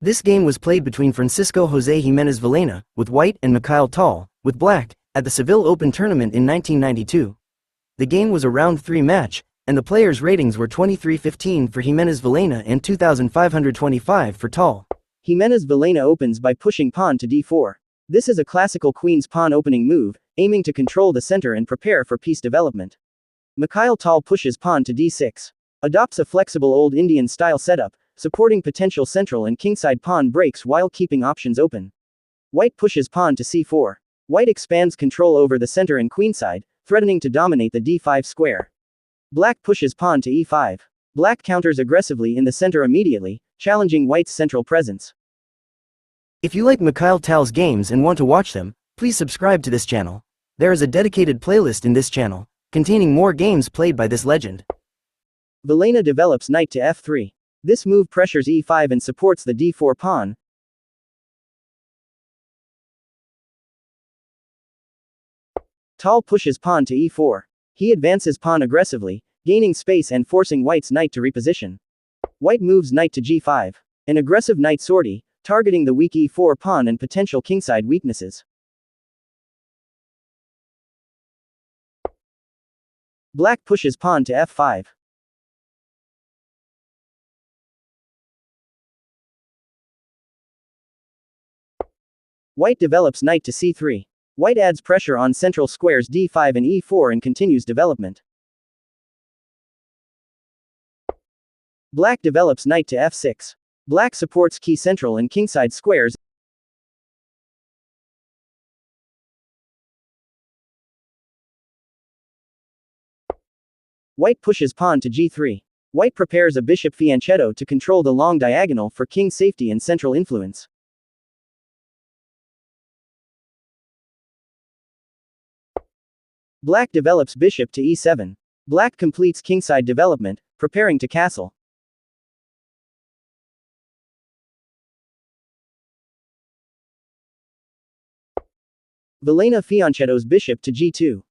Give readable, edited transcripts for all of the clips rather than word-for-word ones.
This game was played between Francisco Jose Jimenez Villena, with white, and Mikhail Tal, with black, at the Seville Open tournament in 1992. The game was a round 3 match, and the players' ratings were 23-15 for Jimenez Villena and 2,525 for Tal. Jimenez Villena opens by pushing pawn to d4. This is a classical queen's pawn opening move, aiming to control the center and prepare for piece development. Mikhail Tal pushes pawn to d6. Adopts a flexible old Indian style setup, supporting potential central and kingside pawn breaks while keeping options open. White pushes pawn to c4. White expands control over the center and queenside, threatening to dominate the d5 square. Black pushes pawn to e5. Black counters aggressively in the center immediately, challenging White's central presence. If you like Mikhail Tal's games and want to watch them, please subscribe to this channel. There is a dedicated playlist in this channel, containing more games played by this legend. Villena develops knight to f3. This move pressures e5 and supports the d4 pawn. Tal pushes pawn to e4. He advances pawn aggressively, gaining space and forcing White's knight to reposition. White moves knight to g5. An aggressive knight sortie, targeting the weak e4 pawn and potential kingside weaknesses. Black pushes pawn to f5. White develops knight to c3. White adds pressure on central squares d5 and e4 and continues development. Black develops knight to f6. Black supports key central and kingside squares. White pushes pawn to g3. White prepares a bishop fianchetto to control the long diagonal for king safety and central influence. Black develops bishop to e7. Black completes kingside development, preparing to castle. Villena fianchettos bishop to g2.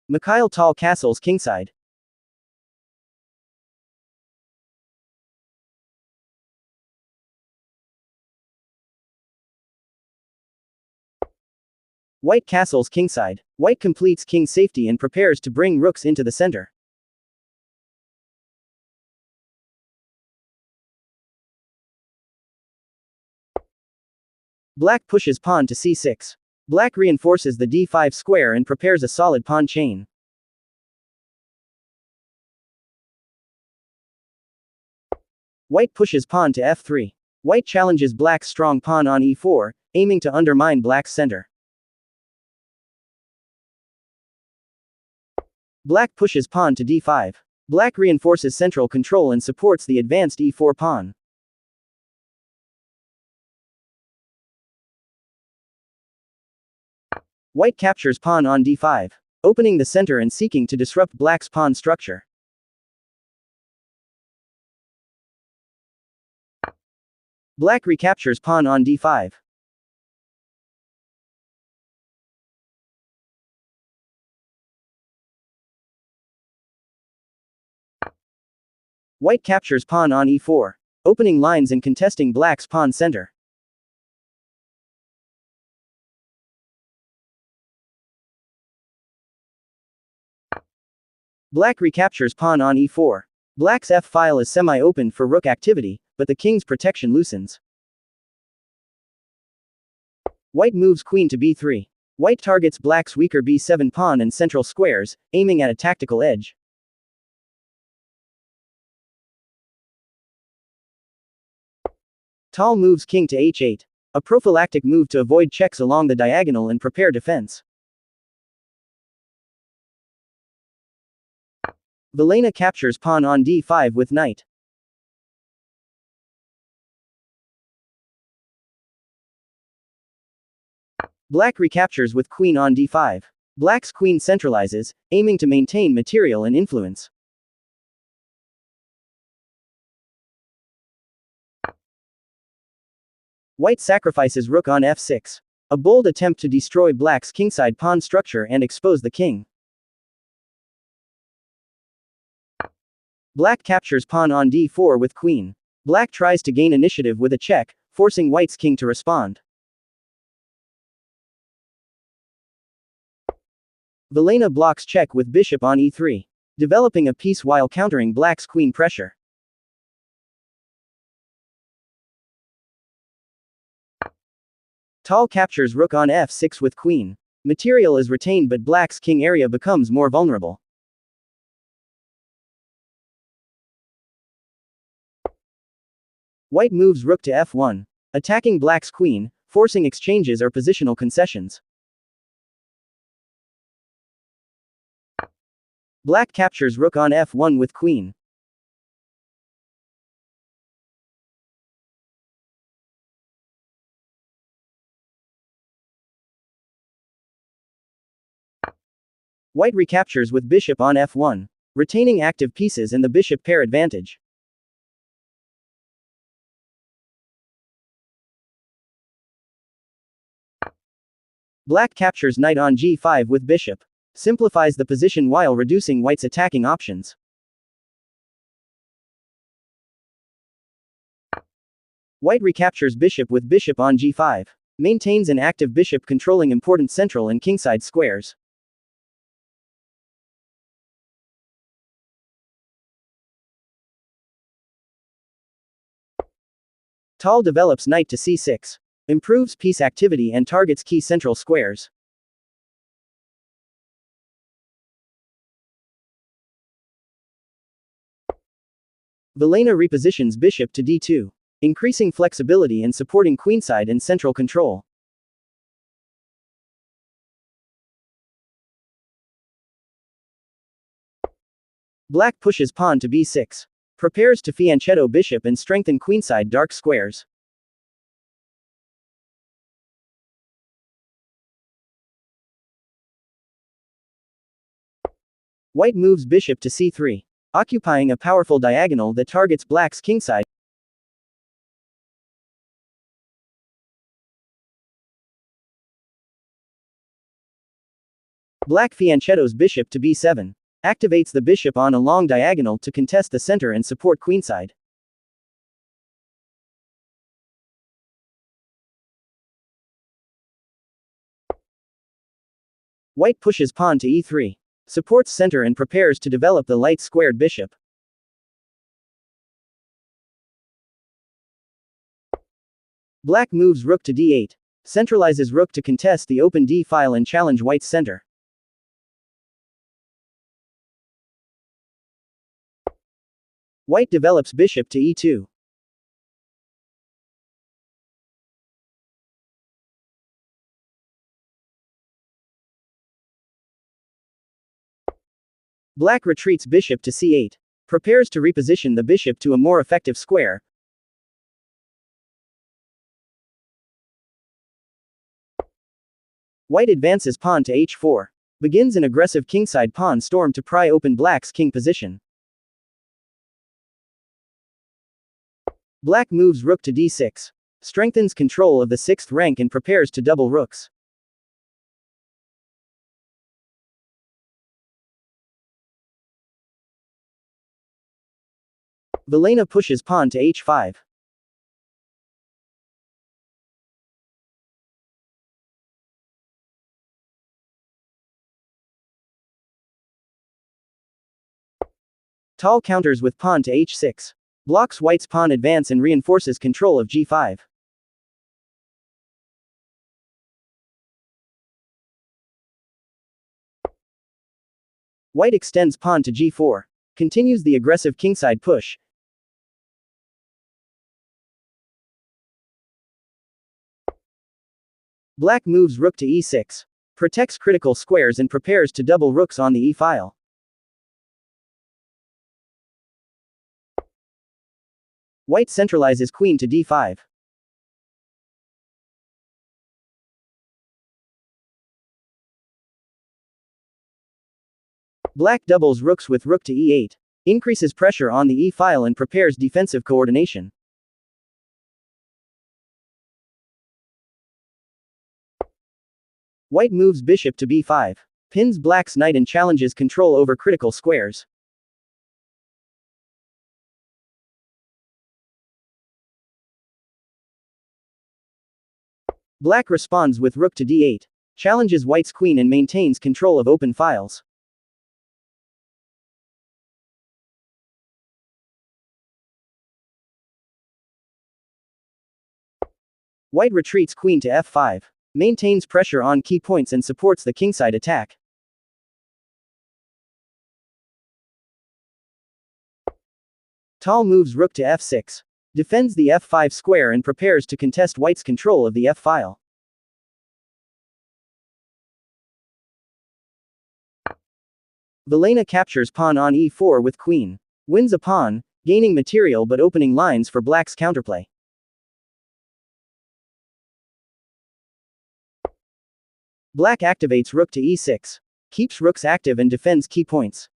Mikhail Tal castles kingside. White castles kingside. White completes king safety and prepares to bring rooks into the center. Black pushes pawn to c6. Black reinforces the d5 square and prepares a solid pawn chain. White pushes pawn to f3. White challenges Black's strong pawn on e4, aiming to undermine Black's center. Black pushes pawn to d5. Black reinforces central control and supports the advanced e4 pawn. White captures pawn on d5, opening the center and seeking to disrupt Black's pawn structure. Black recaptures pawn on d5. White captures pawn on e4, opening lines and contesting Black's pawn center. Black recaptures pawn on e4. Black's f-file is semi-open for rook activity, but the king's protection loosens. White moves queen to b3. White targets Black's weaker b7 pawn and central squares, aiming at a tactical edge. Tal moves king to h8, a prophylactic move to avoid checks along the diagonal and prepare defense. Villena captures pawn on d5 with knight. Black recaptures with queen on d5. Black's queen centralizes, aiming to maintain material and influence. White sacrifices rook on f6. A bold attempt to destroy black's kingside pawn structure and expose the king. Black captures pawn on d4 with queen. Black tries to gain initiative with a check, forcing white's king to respond. Villena blocks check with bishop on e3, developing a piece while countering black's queen pressure. Tal captures rook on f6 with queen. Material is retained but black's king area becomes more vulnerable. White moves rook to f1, attacking black's queen, forcing exchanges or positional concessions. Black captures rook on f1 with queen. White recaptures with bishop on f1, retaining active pieces and the bishop pair advantage. Black captures knight on g5 with bishop, simplifies the position while reducing white's attacking options. White recaptures bishop with bishop on g5, maintains an active bishop controlling important central and kingside squares. Tal develops knight to c6, improves piece activity and targets key central squares. Villena repositions bishop to d2, increasing flexibility and supporting queenside and central control. Black pushes pawn to b6, prepares to fianchetto bishop and strengthen queenside dark squares. White moves bishop to c3, occupying a powerful diagonal that targets black's kingside. Black fianchettos bishop to b7, activates the bishop on a long diagonal to contest the center and support queenside. White pushes pawn to e3, supports center and prepares to develop the light squared bishop. Black moves rook to d8, centralizes rook to contest the open d file and challenge white's center. White develops bishop to e2. Black retreats bishop to c8, prepares to reposition the bishop to a more effective square. White advances pawn to h4, begins an aggressive kingside pawn storm to pry open black's king position. Black moves rook to d6, strengthens control of the 6th rank and prepares to double rooks. Villena pushes pawn to h5. Tal counters with pawn to h6, blocks white's pawn advance and reinforces control of g5. White extends pawn to g4, continues the aggressive kingside push. Black moves rook to e6, protects critical squares and prepares to double rooks on the e-file. White centralizes queen to d5. Black doubles rooks with rook to e8, increases pressure on the e-file and prepares defensive coordination. White moves bishop to b5. Pins black's knight and challenges control over critical squares. Black responds with rook to d8. Challenges white's queen and maintains control of open files. White retreats queen to f5. Maintains pressure on key points and supports the kingside attack. Tal moves rook to f6. Defends the f5 square and prepares to contest white's control of the f-file. Villena captures pawn on e4 with queen. Wins a pawn, gaining material but opening lines for black's counterplay. Black activates rook to e6. Keeps rooks active and defends key points.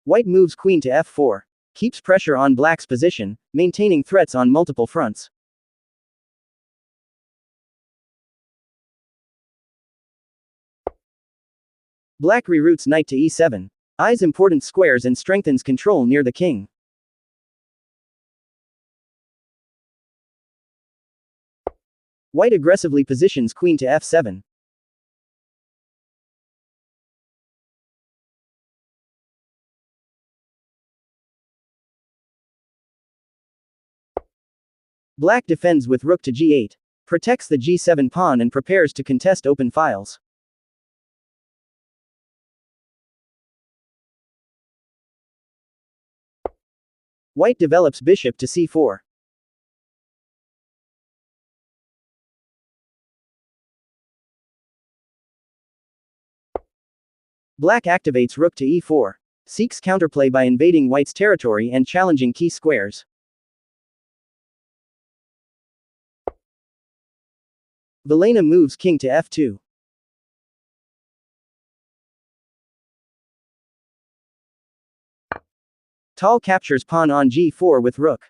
White moves queen to f4. Keeps pressure on black's position, maintaining threats on multiple fronts. Black reroutes knight to e7. Eyes important squares and strengthens control near the king. White aggressively positions queen to f7. Black defends with rook to g8. Protects the g7 pawn and prepares to contest open files. White develops bishop to c4. Black activates rook to e4. Seeks counterplay by invading white's territory and challenging key squares. Villena moves king to f2. Tal captures pawn on g4 with rook.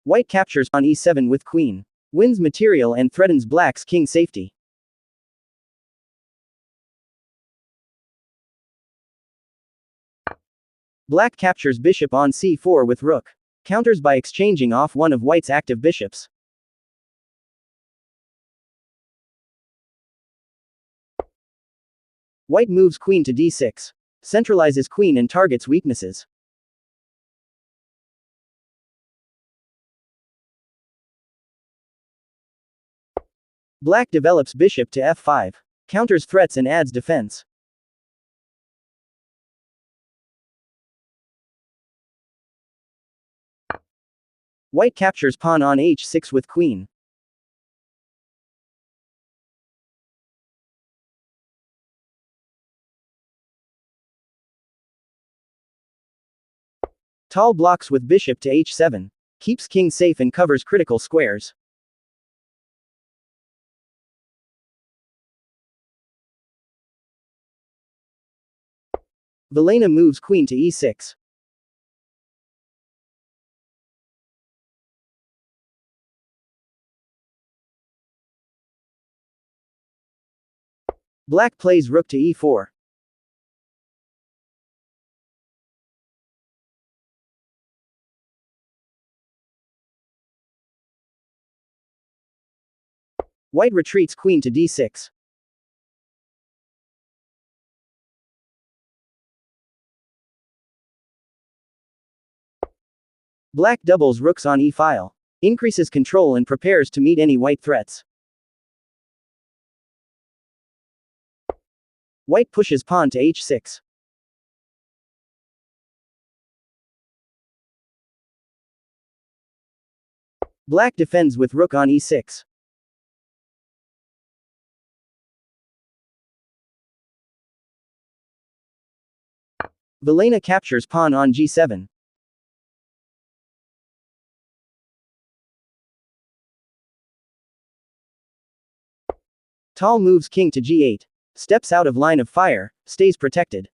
White captures on e7 with queen. Wins material and threatens black's king safety. Black captures bishop on c4 with rook. Counters by exchanging off one of white's active bishops. White moves queen to d6. Centralizes queen and targets weaknesses. Black develops bishop to f5. Counters threats and adds defense. White captures pawn on h6 with queen. Tal blocks with bishop to h7. Keeps king safe and covers critical squares. Villena moves queen to e6. Black plays rook to e4. White retreats queen to d6. Black doubles rooks on e-file. Increases control and prepares to meet any white threats. White pushes pawn to h6. Black defends with rook on e6. Villena captures pawn on g7. Tal moves king to g8. Steps out of line of fire, stays protected.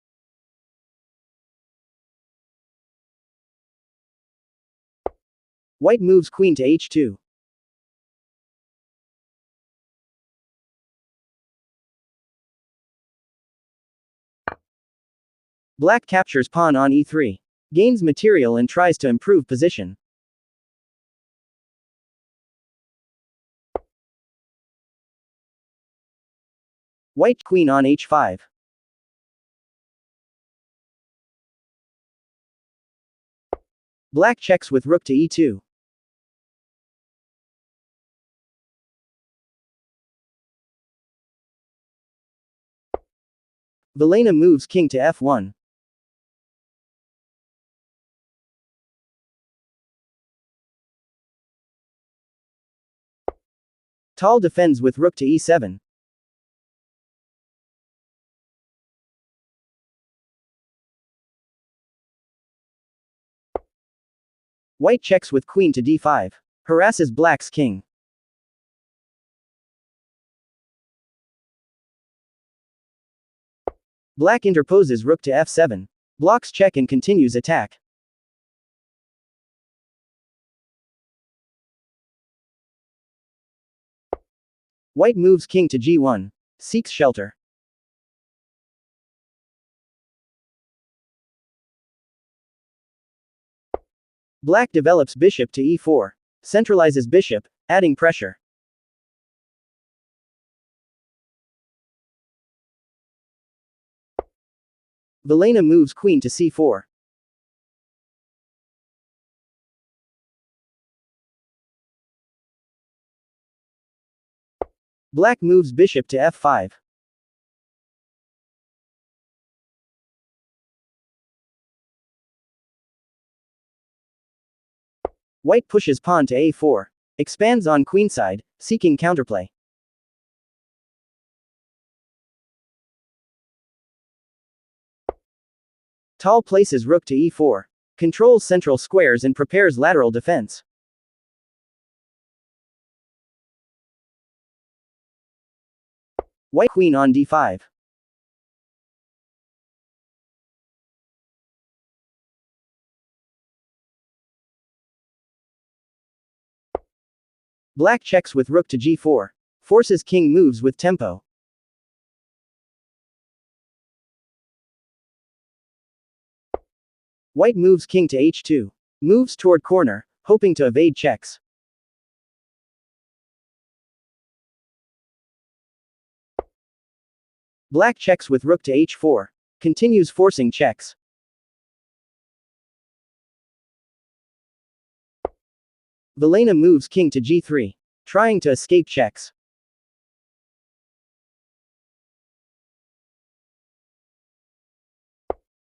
White moves queen to h2. Black captures pawn on e3. Gains material and tries to improve position. White queen on h5. Black checks with rook to e2. Villena moves king to f1. Tal defends with rook to e7. White checks with queen to d5. Harasses black's king. Black interposes rook to f7. Blocks check and continues attack. White moves king to g1. Seeks shelter. Black develops bishop to e4. Centralizes bishop, adding pressure. Villena moves queen to c4. Black moves bishop to f5. White pushes pawn to a4. Expands on queenside, seeking counterplay. Tal places rook to e4. Controls central squares and prepares lateral defense. White queen on d5. Black checks with rook to g4. Forces king moves with tempo. White moves king to h2. Moves toward corner, hoping to evade checks. Black checks with rook to h4. Continues forcing checks. Villena moves king to g3. Trying to escape checks.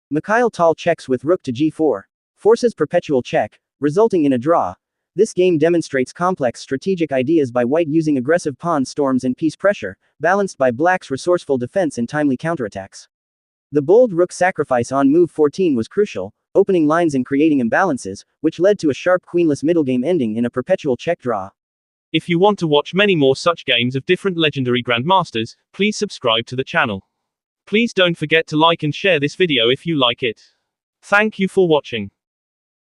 Mikhail Tal checks with rook to g4. Forces perpetual check, resulting in a draw. This game demonstrates complex strategic ideas by white using aggressive pawn storms and piece pressure, balanced by black's resourceful defense and timely counterattacks. The bold rook sacrifice on move 14 was crucial, opening lines and creating imbalances, which led to a sharp queenless middle game ending in a perpetual check draw. If you want to watch many more such games of different legendary grandmasters, please subscribe to the channel. Please don't forget to like and share this video if you like it. Thank you for watching.